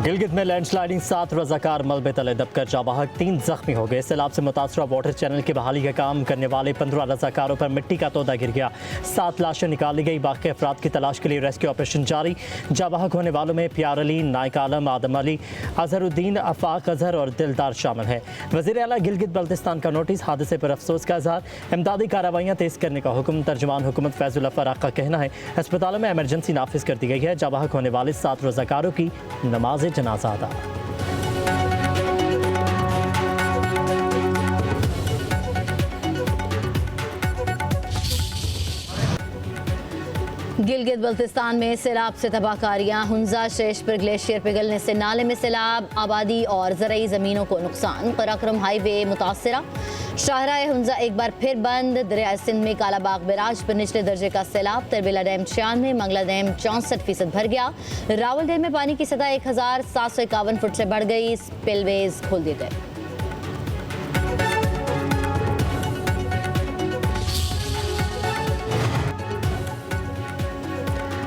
गिलगित में लैंडस्लाइडिंग 7 रजाकार मलबे तले दबकर जाबाहक 3 जख्मी हो गए। सैलाब से मुतासरा वाटर चैनल की बहाली का काम करने वाले 15 रजाकारों पर मिट्टी का तोदा गिर गया। 7 लाशें निकाली गई। बाकी अफराद की तलाश के लिए रेस्क्यू ऑपरेशन जारी। जाबाहक होने वालों में प्यार अली, नाइक आलम, आदम अली, अजहरुद्दीन, आफाक अजहर और दिलदार शामिल है। वज़ीर आला गिलगित बल्तिस्तान का नोटिस, हादसे पर अफसोस का इजहार, इमदादी कार्रवाइयाँ तेज करने का हुक्म। तर्जुमान हुकूमत फैजुल फराक का कहना है अस्पतालों में एमरजेंसी नाफिज कर दी गई है। जाबाहक होने वाले 7 रजाकारों की नमाज जनाजा अदा। गिलगित बल्तिस्तान में सैलाब से तबाहकारियाँ। हुंजा शेष पर ग्लेशियर पिघलने से नाले में सैलाब, आबादी और ज़रई ज़मीनों को नुकसान। पराक्रम हाईवे मुतासरा। शाहराह हुंजा एक बार फिर बंद। दरिया सिंध में कालाबाग बैराज पर निचले दर्जे का सैलाब। तरबेला डैम 96, मंगला डैम 64% भर गया। रावल डैम में पानी की सतह 1751 फुट से बढ़ गई। स्पिलवेज खोल दिए गए।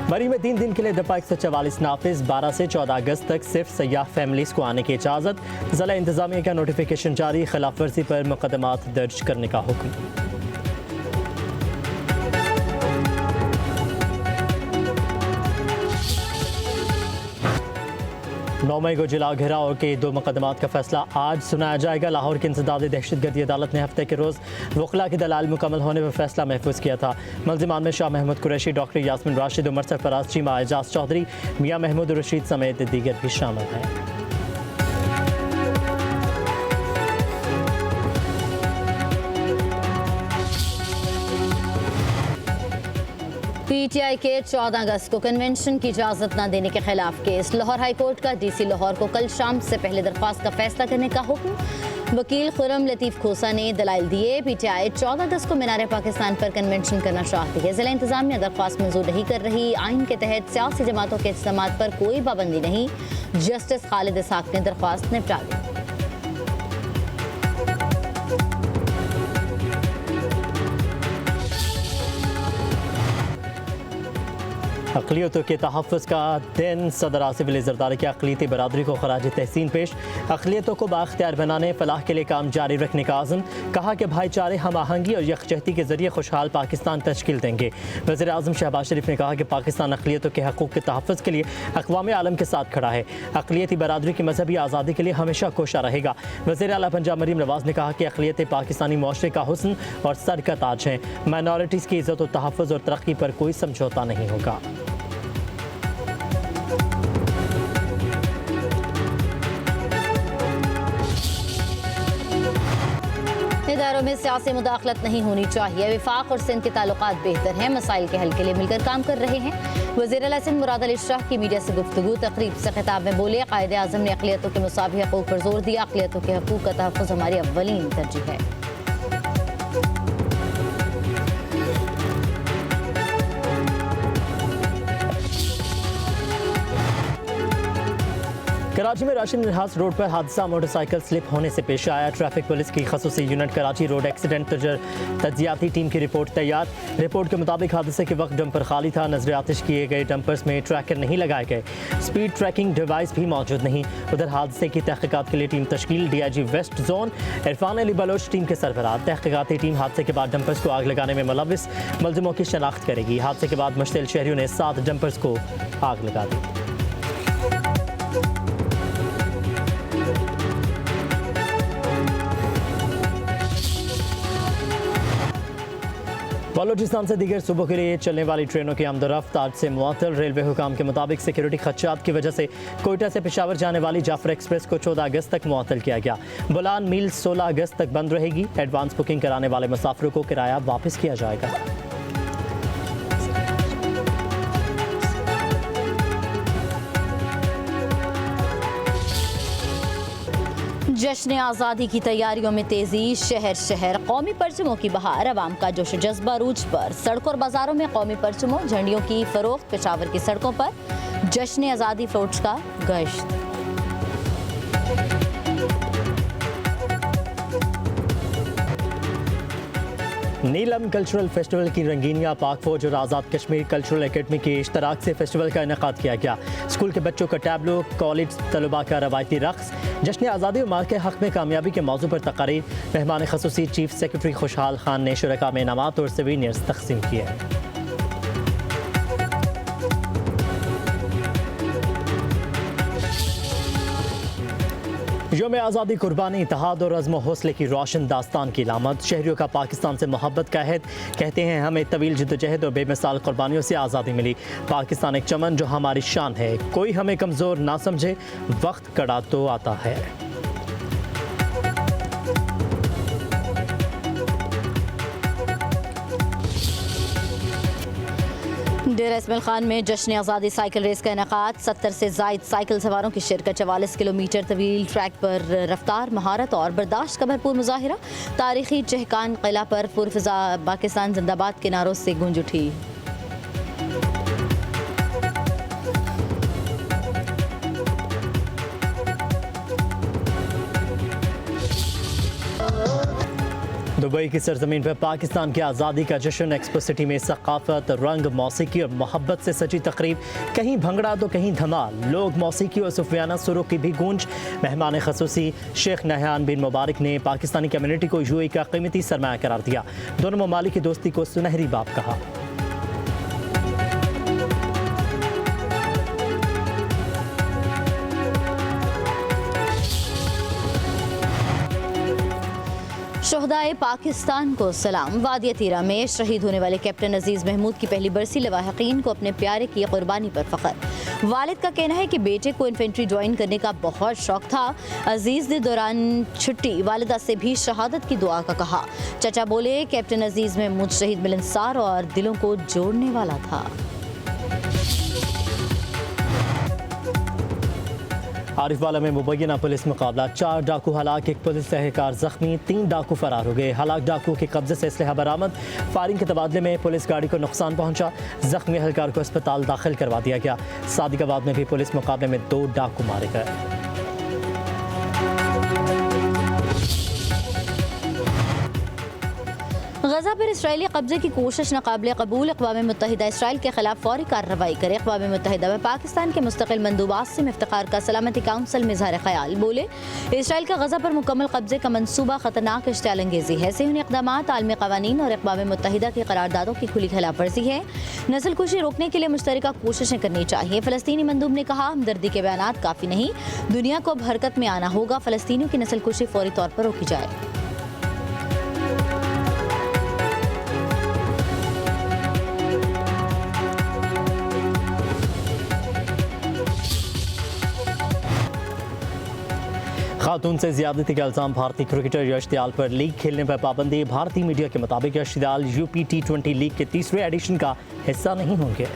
मरी में 3 दिन के लिए दफा 144 नाफिज। 12 से 14 अगस्त तक सिर्फ सयाह फैमिलीज को आने की इजाज़त। ज़िला इंतजामिया का नोटिफिकेशन जारी। खिलाफ वर्जी पर मुकदमात दर्ज करने का हुक्म। 9 मई को जिला घेराव के 2 मुकदमात का फैसला आज सुनाया जाएगा। लाहौर की इंसदादी दहशतगर्दी अदालत ने हफ्ते के रोज़ वकला की दलाल मुकम्मल होने पर फैसला महफूज किया था। मुलजिमान में शाह महमूद कुरैशी, डॉक्टर यास्मीन राशिद, उमर सरफराज चीमा, एजाज चौधरी, मियाँ महमूद रशीद समेत दीगर भी शामिल हैं। पीटीआई के 14 अगस्त को कन्वेंशन की इजाज़त न देने के खिलाफ केस। लाहौर हाई कोर्ट का डीसी लाहौर को कल शाम से पहले दरख्वास्त का फैसला करने का हुक्म। वकील खुरम लतीफ़ खोसा ने दलाइल दिए। पीटीआई 14 अगस्त को मीनार पाकिस्तान पर कन्वेंशन करना चाहती है। जिला इंतजामिया दरख्वास्त मंजूर नहीं कर रही। आइन के तहत सियासी जमातों के इज्तिमात पर कोई पाबंदी नहीं। जस्टिस खालिद इसहाक ने दरख्वास्त निपटा दी। अक़लियतों के तहफ़्फ़ुज़ का दिन। सदर आसिफ अली ज़रदारी की अक़लियती बरादरी को ख़राज तहसीन पेश। अक़लियतों को बाख्तियार बनाने, फ़लाह के लिए काम जारी रखने का आज़म। कहा कि भाईचारे, हम आहंगी और यकजहती के ज़रिए खुशहाल पाकिस्तान तश्कील देंगे। वज़ीर आज़म शहबाज शरीफ ने कहा कि पाकिस्तान अक़लियतों के हक़ूक़ के तहफ़्फ़ुज़ के लिए अक़वाम आलम के साथ खड़ा है। अक़लियती बरादरी की मजहबी आज़ादी के लिए हमेशा कोशा रहेगा। वज़ीर आला पंजाब मरीम नवाज़ ने कहा कि अक़लियतें पाकिस्तानी मुआशरे का हुस्न और सर का ताज हैं। माइनॉरिटीज़ की इज़्ज़त व तहफ़्फ़ुज़ और तरक्की पर कोई समझौता नहीं होगा। इदारों में सियासी मुदाखलत नहीं होनी चाहिए। विफाक और सिंध के ताल्लुकात बेहतर हैं। मसाइल के हल के लिए मिलकर काम कर रहे हैं। वज़ीर आला सिंध मुराद अली शाह की मीडिया से गुफ्तगू। तकरीब से खिताब में बोले, कायदे आज़म ने अक़लियतों के मुसावी हक़ूक़ पर जोर दिया। अक़लियतों के हक़ूक़ का तहफ़्फ़ुज़ हमारी अव्वलीन तरजीह है। कराची में राशिद मिन्हास रोड पर हादसा। मोटरसाइकिल स्लिप होने से पेश आया। ट्रैफिक पुलिस की खसूसी यूनिट कराची रोड एक्सीडेंट तज्जियाती टीम की रिपोर्ट तैयार। रिपोर्ट के मुताबिक हादसे के वक्त डंपर खाली था। नजर आतिश किए गए डंपर्स में ट्रैकर नहीं लगाए गए। स्पीड ट्रैकिंग डिवाइस भी मौजूद नहीं। उधर हादसे की तहकीकात के लिए टीम तश्कील। DIG west zone Irfan Ali Baloch team के सरबराह। तहकीकाती टीम हादसे के बाद डंपर्स को आग लगाने में मुलव्विस मुलजिमों की शनाख्त करेगी। हादसे के बाद मुश्तिल शहरियों ने 7 डंपर्स को आग लगा दी। बलूचिस्तान से दीगर सूबों के लिए चलने वाली ट्रेनों की आमदोरफ्त आज से मुअत्तल। रेलवे हुकाम के मुताबिक सिक्योरिटी खदशात की वजह से कोयटा से पेशावर जाने वाली जाफर एक्सप्रेस को 14 अगस्त तक मुअत्तल किया गया। बुलान मील 16 अगस्त तक बंद रहेगी। एडवांस बुकिंग कराने वाले मुसाफिरों को किराया वापस किया जाएगा। जश्न आज़ादी की तैयारियों में तेजी। शहर शहर कौमी परचमों की बहार। अवाम का जोश जज्बा रूज पर। सड़कों और बाजारों में कौमी परचमों, झंडियों की फरोख्त। पेशावर की सड़कों पर जश्न आज़ादी फ्लोट्स का गश्त। नीलम कल्चरल फेस्टिवल की रंगीनियां पाक फौज और आज़ाद कश्मीर कल्चरल एकेडमी के इश्तराक से फेस्टिवल का इनेकाद किया गया। स्कूल के बच्चों का टैबलो, कॉलेज तलबा का रवायती रक्स, जश्न आज़ादी और माल के हक़ में कामयाबी के मौजू पर तकारीर। मेहमान ख़ुसूसी चीफ सेक्रेटरी खुशहाल खान ने शुरका में इनामात और सवीनियर्स तकसीम किए। योम आज़ादी कुर्बानी, इत्तेहाद और अज़्म हौसले की रोशन दास्तान की लामत। शहरियों का पाकिस्तान से मोहब्बत का अहद, कहते हैं हमें तवील जद्दोजहद और बेमिसाल कुर्बानियों से आज़ादी मिली। पाकिस्तान एक चमन जो हमारी शान है, कोई हमें कमज़ोर ना समझे, वक्त कड़ा तो आता है। डेरा इस्माइल खान में जश्न आज़ादी साइकिल रेस का इनेकाद। 70 से ज़ायद साइकिल सवारों की शिरकत। 44 किलोमीटर तवील ट्रैक पर रफ्तार, महारत और बर्दाश्त का भरपूर मुजाहिरा। तारीखी चहकान किला पर पुरफ़िज़ा पाकिस्तान जिंदाबाद के नारों से गूंज उठी। दुबई की सरजमीन पर पाकिस्तान की आज़ादी का जश्न। एक्सपो सिटी में सकाफत, रंग, मौसीकी और मोहब्बत से सजी तकरीब। कहीं भंगड़ा तो कहीं धमाल, लोग मौसीकी और सूफियाना सुरों की भी गूंज। मेहमान ख़ुसूसी शेख नहयान बिन मुबारक ने पाकिस्तानी कम्युनिटी को यूएई का कीमती सरमाया करार दिया। दोनों ममालिक की दोस्ती को सुनहरी बाब कहा। शोहदाए पाकिस्तान को सलाम। वादिया तीरा में शहीद होने वाले कैप्टन अजीज़ महमूद की पहली बरसी। लवाहिकीन को अपने प्यारे की कुर्बानी पर फ़ख्र। वालिद का कहना है कि बेटे को इन्फेंट्री ज्वाइन करने का बहुत शौक था। अजीज़ ने दौरान छुट्टी वालिदा से भी शहादत की दुआ का कहा। चचा बोले, कैप्टन अजीज़ महमूद शहीद मिलनसार और दिलों को जोड़ने वाला था। आरिफवाला में मुबैना पुलिस मुकाबला। 4 डाकू हलाक, 1 पुलिस एहलकार जख्मी, 3 डाकू फरार हो गए। हलाक डाकू के कब्जे से असलहा बरामद। फायरिंग के तबादले में पुलिस गाड़ी को नुकसान पहुंचा। जख्मी एहलकार को अस्पताल दाखिल करवा दिया गया। सादिकाबाद में भी पुलिस मुकाबले में 2 डाकू मारे गए। गजा पर इसराइली कब्जे की कोशिश नाकाबिल कबूल। अक़वाम मुत्तहिदा इसराइल के खिलाफ फौरी कार्रवाई करे। अक़वाम मुत्तहिदा में पाकिस्तान के मुस्तकिल मंदूबात से इफ्तिखार का सलामती काउंसिल में इज़हार ख़याल। बोले, इसराइल का गजा पर मुकम्मल कब्जे का मनसूबा ख़तरनाक इश्तियाल अंगेज़ी है। सेहूनी इक़दामात आलमी क़वानीन और अक़वाम मुत्तहिदा की करारदादों की खुली खिलाफ वर्जी है। नस्ल कुशी रोकने के लिए मुश्तरका कोशिशें करनी चाहिए। फ़लस्तीनी मंदूब ने कहा, हमदर्दी के बयानात काफ़ी नहीं, दुनिया को अब हरकत में आना होगा। फ़लस्तीनियों की नस्ल कुशी फौरी तौर पर रोकी जाए। खातून से ज्यादती का इल्जाम। भारतीय क्रिकेटर यश दयाल पर लीग खेलने पर पाबंदी। भारतीय मीडिया के मुताबिक यश दयाल यूपी T20 लीग के 3रे एडिशन का हिस्सा नहीं होंगे।